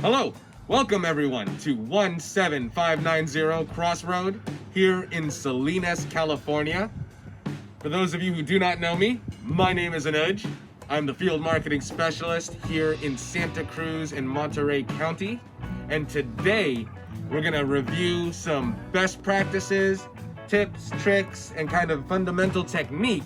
Hello, welcome everyone to 17590 Crossroad here in Salinas, California. For those of you who do not know me, my name is endeared. I'm the field marketing specialist here in Santa Cruz in Monterey County. And today we're gonna review some best practices, tips, tricks, and kind of fundamental technique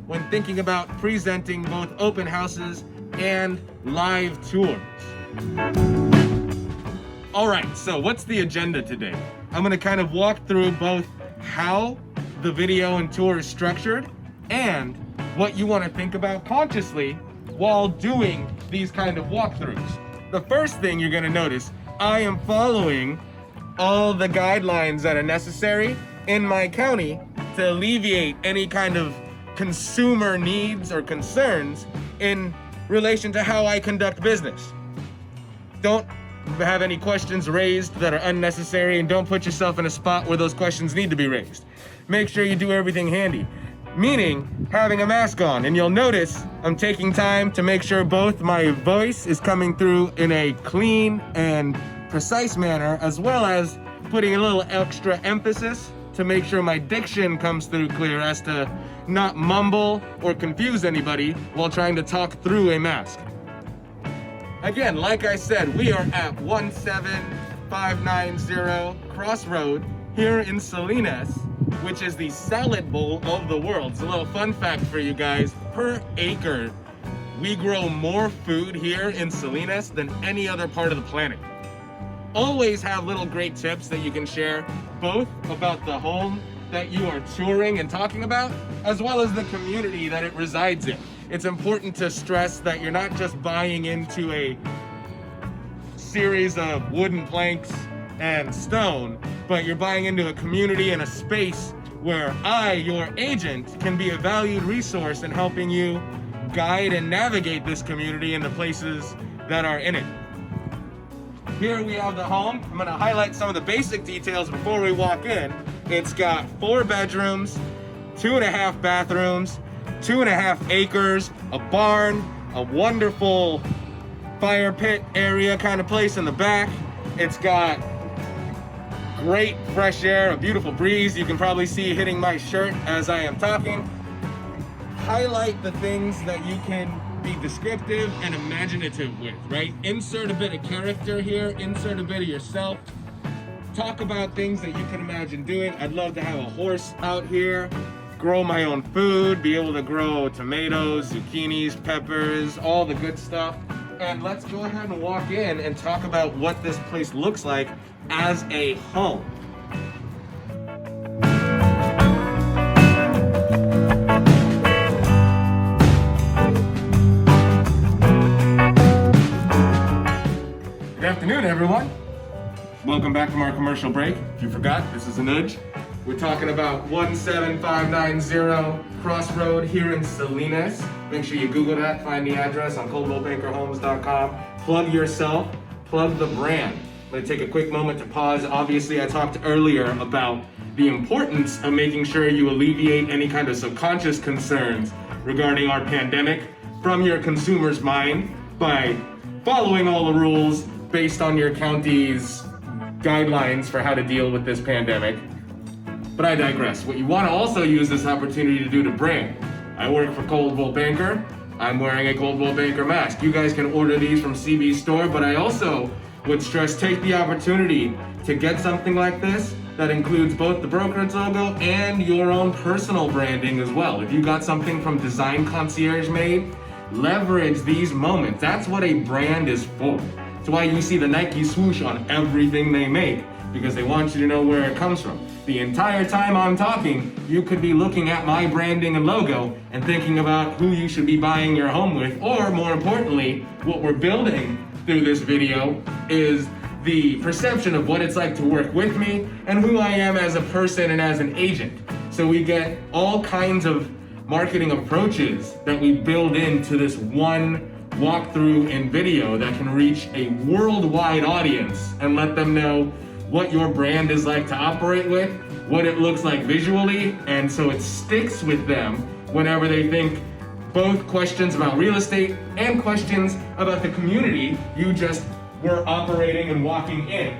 when thinking about presenting both open houses and live tours. All right, so what's the agenda today? I'm gonna kind of walk through both how the video and tour is structured and what you wanna think about consciously while doing these kind of walkthroughs. The first thing you're gonna notice, I am following all the guidelines that are necessary in my county to alleviate any kind of consumer needs or concerns in relation to how I conduct business. Don't have any questions raised that are unnecessary, and don't put yourself in a spot where those questions need to be raised. Make sure you do everything handy, meaning having a mask on. And you'll notice I'm taking time to make sure both my voice is coming through in a clean and precise manner, as well as putting a little extra emphasis to make sure my diction comes through clear as to not mumble or confuse anybody while trying to talk through a mask. Again, like I said, we are at 17590 Crossroad here in Salinas, which is the salad bowl of the world. It's a little fun fact for you guys. Per acre, we grow more food here in Salinas than any other part of the planet. Always have little great tips that you can share, both about the home that you are touring and talking about, as well as the community that it resides in. It's important to stress that you're not just buying into a series of wooden planks and stone, but you're buying into a community and a space where I, your agent, can be a valued resource in helping you guide and navigate this community and the places that are in it. Here we have the home. I'm gonna highlight some of the basic details before we walk in. It's got 4 bedrooms, 2.5 bathrooms, 2.5 acres, a barn, a wonderful fire pit area kind of place in the back. It's got great fresh air, a beautiful breeze. You can probably see hitting my shirt as I am talking. Highlight the things that you can be descriptive and imaginative with, right? Insert a bit of character here, insert a bit of yourself. Talk about things that you can imagine doing. I'd love to have a horse out here, grow my own food, be able to grow tomatoes, zucchinis, peppers, all the good stuff. And let's go ahead and walk in and talk about what this place looks like as a home. Good afternoon, everyone. Welcome back from our commercial break. If you forgot, this is endeared. We're talking about 17590 Crossroad here in Salinas. Make sure you Google that, find the address on coldwellbankerhomes.com. Plug yourself, plug the brand. I'm gonna take a quick moment to pause. Obviously, I talked earlier about the importance of making sure you alleviate any kind of subconscious concerns regarding our pandemic from your consumer's mind by following all the rules based on your county's guidelines for how to deal with this pandemic. But I digress. What you want to also use this opportunity to do to brand. I work for Coldwell Banker. I'm wearing a Coldwell Banker mask. You guys can order these from CB's store, but I also would stress take the opportunity to get something like this that includes both the brokerage logo and your own personal branding as well. If you got something from Design Concierge made, leverage these moments. That's what a brand is for. That's why you see the Nike swoosh on everything they make, because they want you to know where it comes from. The entire time I'm talking, you could be looking at my branding and logo and thinking about who you should be buying your home with, or more importantly, what we're building through this video is the perception of what it's like to work with me and who I am as a person and as an agent. So we get all kinds of marketing approaches that we build into this one walkthrough and video that can reach a worldwide audience and let them know what your brand is like to operate with, what it looks like visually, and so it sticks with them whenever they think both questions about real estate and questions about the community you just we're operating and walking in.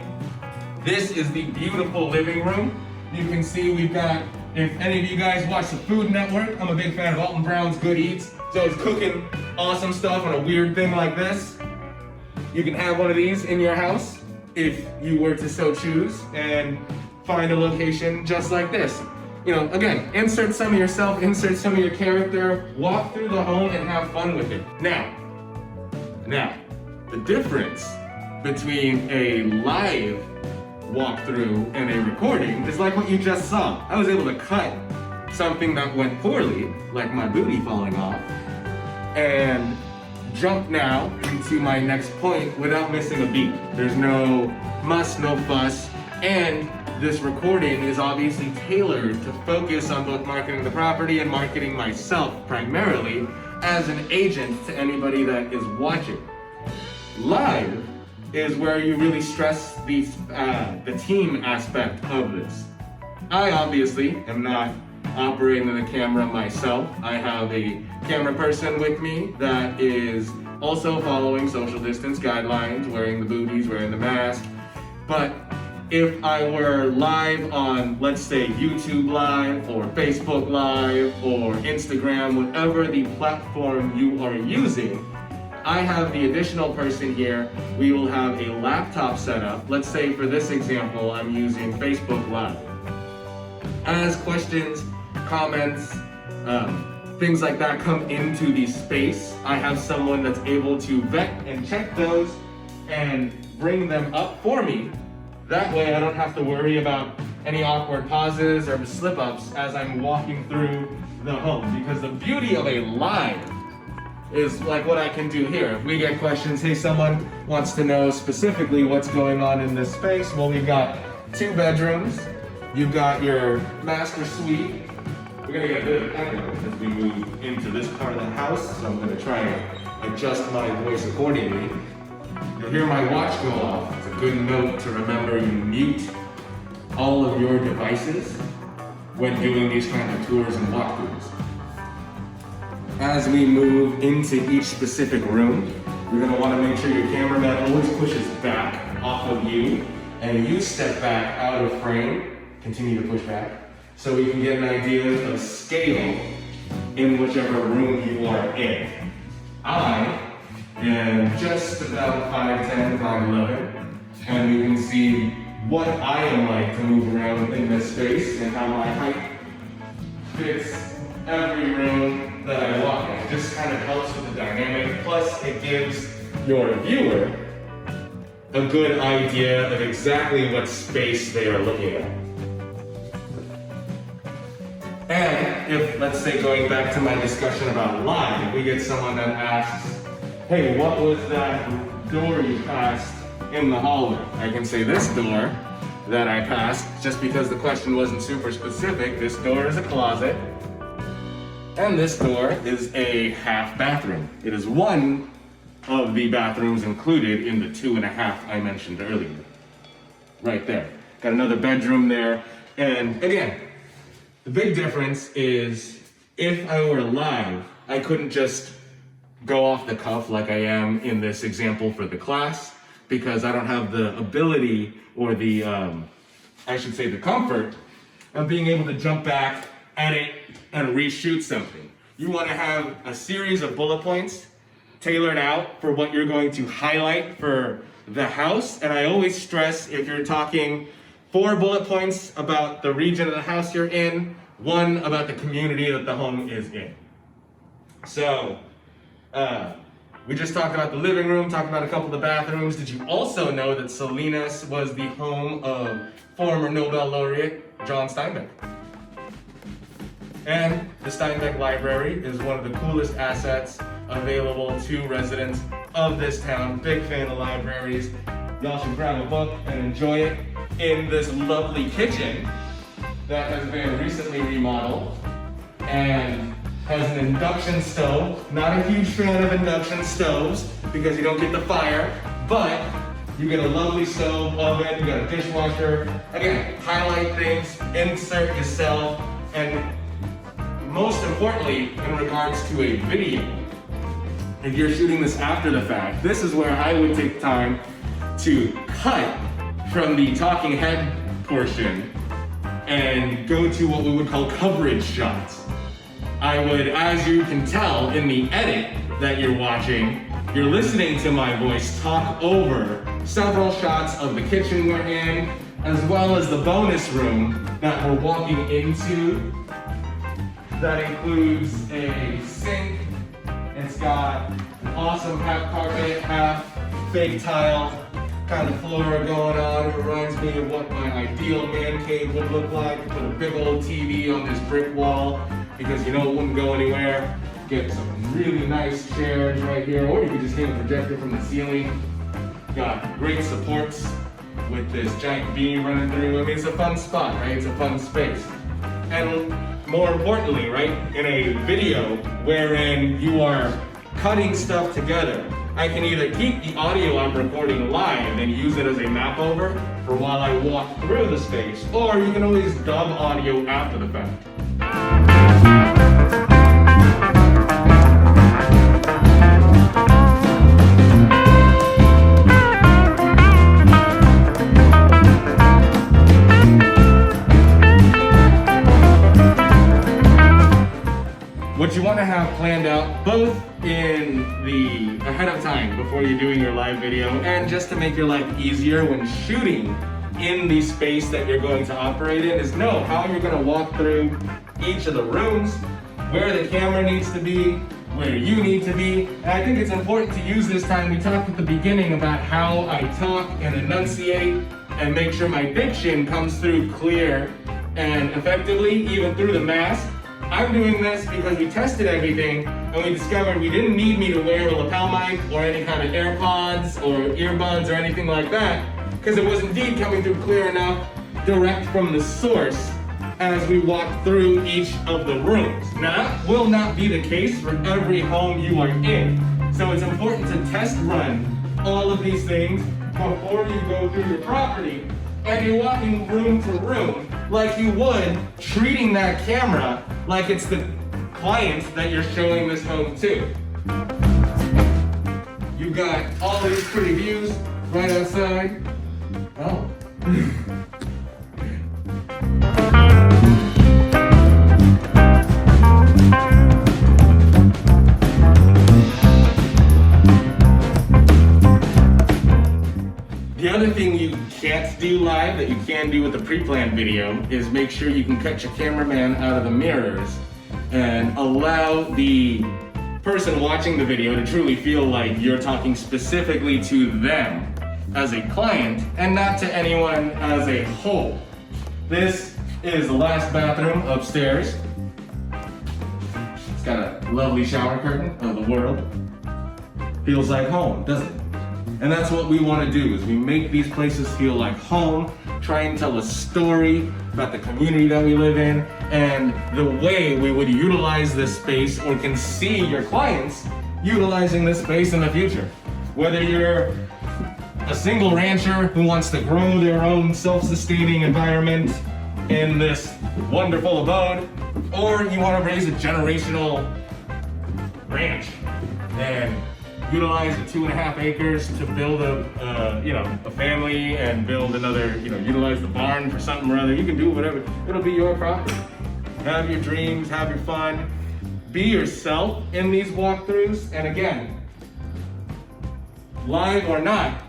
This is the beautiful living room. You can see we've got, if any of you guys watch the Food Network, I'm a big fan of Alton Brown's Good Eats. So it's cooking awesome stuff on a weird thing like this. You can have one of these in your house if you were to so choose and find a location just like this. You know, again, insert some of yourself, insert some of your character, walk through the home and have fun with it. Now, the difference between a live walkthrough and a recording is like what you just saw. I was able to cut something that went poorly, like my booty falling off, and jump now into my next point without missing a beat. There's no muss, no fuss, and this recording is obviously tailored to focus on both marketing the property and marketing myself primarily as an agent to anybody that is watching. Live is where you really stress the team aspect of this. I obviously am not operating the camera myself. I have a camera person with me that is also following social distance guidelines, wearing the booties, wearing the mask. But if I were live on, let's say, YouTube Live or Facebook Live or Instagram, whatever the platform you are using, I have the additional person here. We will have a laptop set up. Let's say for this example, I'm using Facebook Live. As questions, comments, things like that come into the space, I have someone that's able to vet and check those and bring them up for me. That way I don't have to worry about any awkward pauses or slip-ups as I'm walking through the home. Because the beauty of a live is like what I can do here. If we get questions, hey, someone wants to know specifically what's going on in this space. Well, we've got 2 bedrooms. You've got your master suite. We're gonna get a bit of echo as we move into this part of the house, so I'm gonna try and adjust my voice accordingly. You'll hear my watch go off. It's a good note to remember you mute all of your devices when doing these kind of tours and walkthroughs. As we move into each specific room, you're gonna wanna make sure your cameraman always pushes back off of you and you step back out of frame, continue to push back, so we can get an idea of scale in whichever room you are in. I am just about 5'10", 5'11", and we can see what I am like to move around in this space and how my height fits every room that I walk in. It just kind of helps with the dynamic, plus it gives your viewer a good idea of exactly what space they are looking at. And if, let's say, going back to my discussion about live, we get someone that asks, hey, what was that door you passed in the hallway? I can say this door that I passed, just because the question wasn't super specific. This door is a closet, and this door is a half bathroom. It is one of the bathrooms included in the 2.5 I mentioned earlier. Right there. Got another bedroom there, and again, the big difference is if I were live, I couldn't just go off the cuff like I am in this example for the class, because I don't have the ability or the, I should say the comfort of being able to jump back at it and reshoot something. You want to have a series of bullet points tailored out for what you're going to highlight for the house. And I always stress, if you're talking 4 bullet points about the region of the house you're in, 1 about the community that the home is in. So, we just talked about the living room, talked about a couple of the bathrooms. Did you also know that Salinas was the home of former Nobel laureate John Steinbeck? And the Steinbeck Library is one of the coolest assets available to residents of this town. Big fan of libraries. Y'all should grab a book and enjoy it in this lovely kitchen that has been recently remodeled and has an induction stove. Not a huge fan of induction stoves because you don't get the fire, but you get a lovely stove, oven, you got a dishwasher. Again, highlight things, insert yourself, and most importantly, in regards to a video, if you're shooting this after the fact, this is where I would take time to cut from the talking head portion and go to what we would call coverage shots. I would, as you can tell in the edit that you're watching, you're listening to my voice talk over several shots of the kitchen we're in, as well as the bonus room that we're walking into. That includes a sink. It's got an awesome half carpet, half fake tile kind of floor going on. It reminds me of what my ideal man cave would look like. Put a big old TV on this brick wall because you know it wouldn't go anywhere. Get some really nice chairs right here, or you could just hang a projector from the ceiling. Got great supports with this giant beam running through. I mean, it's a fun spot, right? It's a fun space. And more importantly, right, in a video wherein you are cutting stuff together, I can either keep the audio I'm recording live and use it as a map over for while I walk through the space, or you can always dub audio after the fact. What you want to have planned out, both in the ahead of time before you're doing your live video, and just to make your life easier when shooting in the space that you're going to operate in, is know how you're going to walk through each of the rooms, where the camera needs to be, where you need to be. And I think it's important to use this time. We talked at the beginning about how I talk and enunciate and make sure my diction comes through clear and effectively, even through the mask. I'm doing this because we tested everything and we discovered we didn't need me to wear a lapel mic or any kind of AirPods or earbuds or anything like that, because it was indeed coming through clear enough, direct from the source as we walk through each of the rooms. Now, that will not be the case for every home you are in. So it's important to test run all of these things before you go through your property and you're walking room to room like you would, treating that camera like it's the client that you're showing this home to. You've got all these pretty views right outside. Oh. The other thing you can't do live that you can do with the pre-planned video is make sure you can cut your cameraman out of the mirrors and allow the person watching the video to truly feel like you're talking specifically to them as a client and not to anyone as a whole. This is the last bathroom upstairs. It's got a lovely shower curtain of the world. Feels like home, doesn't it? And that's what we want to do, is we make these places feel like home, try and tell a story about the community that we live in and the way we would utilize this space or can see your clients utilizing this space in the future. Whether you're a single rancher who wants to grow their own self-sustaining environment in this wonderful abode, or you want to raise a generational ranch and utilize the 2.5 acres to build a family and build another, utilize the barn for something or other. You can do whatever. It'll be your property. Have your dreams, have your fun. Be yourself in these walkthroughs. And again, live or not,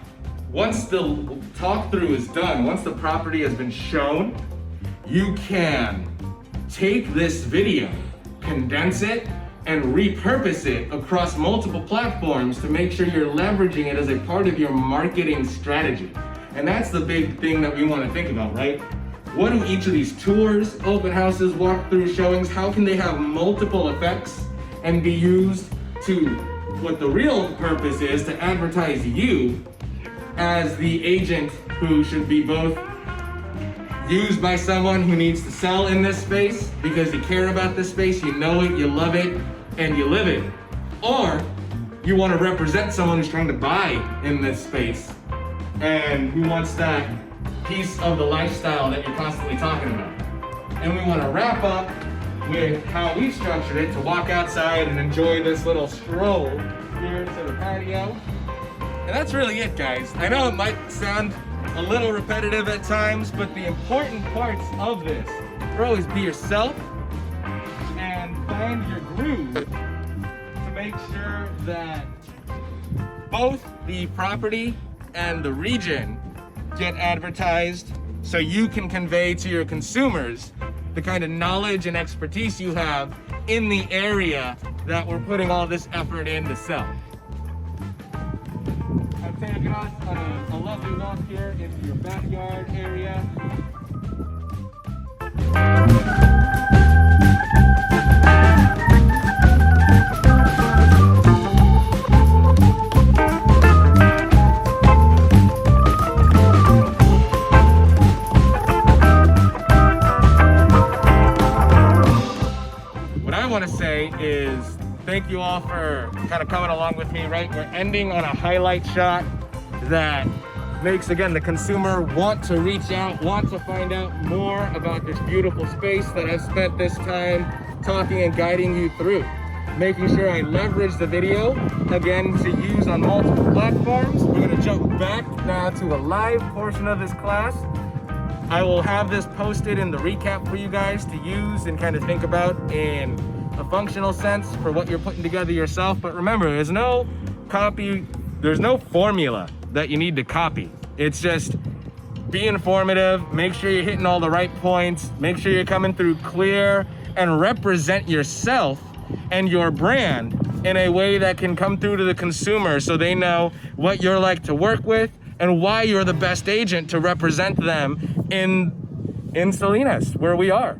once the talk through is done, once the property has been shown, you can take this video, condense it, and repurpose it across multiple platforms to make sure you're leveraging it as a part of your marketing strategy. And that's the big thing that we want to think about, right? What do each of these tours, open houses, walkthrough showings, how can they have multiple effects and be used to what the real purpose is, to advertise you as the agent who should be both used by someone who needs to sell in this space because you care about this space, you know it, you love it, and you live it. Or you want to represent someone who's trying to buy in this space and who wants that piece of the lifestyle that you're constantly talking about. And we want to wrap up with how we structured it to walk outside and enjoy this little stroll here to the patio. And that's really it, guys. I know it might sound a little repetitive at times, but the important parts of this are always be yourself and find your groove to make sure that both the property and the region get advertised, so you can convey to your consumers the kind of knowledge and expertise you have in the area that we're putting all this effort in to sell. I'm taking us on a lovely walk here into your backyard area. Is thank you all for kind of coming along with me, right? We're ending on a highlight shot that makes, again, the consumer want to reach out, want to find out more about this beautiful space that I've spent this time talking and guiding you through. Making sure I leverage the video, again, to use on multiple platforms. We're gonna jump back now to a live portion of this class. I will have this posted in the recap for you guys to use and kind of think about in a functional sense for what you're putting together yourself. But remember, there's no copy, there's no formula that you need to copy. It's just be informative, make sure you're hitting all the right points, make sure you're coming through clear, and represent yourself and your brand in a way that can come through to the consumer so they know what you're like to work with and why you're the best agent to represent them in Salinas, where we are.